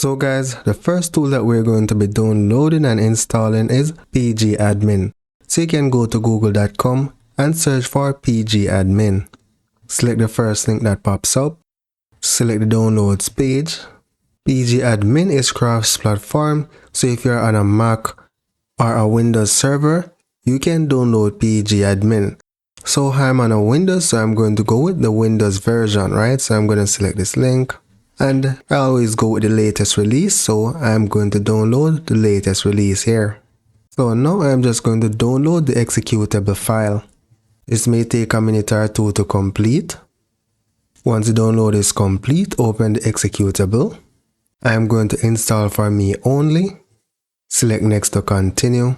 So guys, the first tool that we're going to be downloading and installing is PgAdmin. So you can go to google.com and search for PgAdmin. Select the first link that pops up. Select the downloads page. PgAdmin is cross-platform, so if you're on a Mac or a Windows server, you can download PgAdmin. So I'm on a Windows, so I'm going to go with the Windows version, right? So I'm going to select this link. And I always go with the latest release, so I'm going to download the latest release here. So now I'm just going to download the executable file. This may take a minute or two to complete. Once the download is complete, open the executable. I'm going to install for me only. Select next to continue.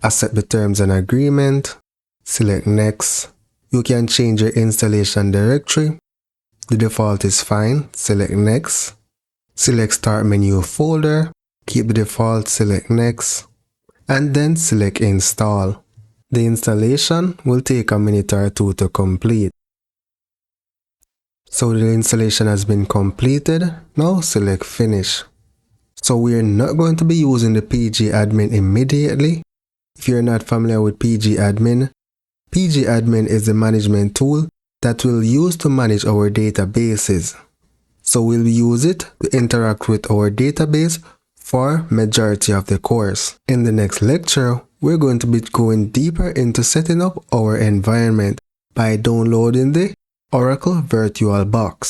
Accept the terms and agreement. Select next. You can change your installation directory. The default is fine. Select next. Select start menu folder. Keep the default, select next. And then select install. The installation will take a minute or two to complete. So the installation has been completed. Now select finish. So we're not going to be using the PgAdmin immediately. If you're not familiar with PgAdmin, PgAdmin is the management tool that we'll use to manage our databases. So we'll use it to interact with our database for majority of the course. In the next lecture, we're going to be going deeper into setting up our environment by downloading the Oracle VirtualBox.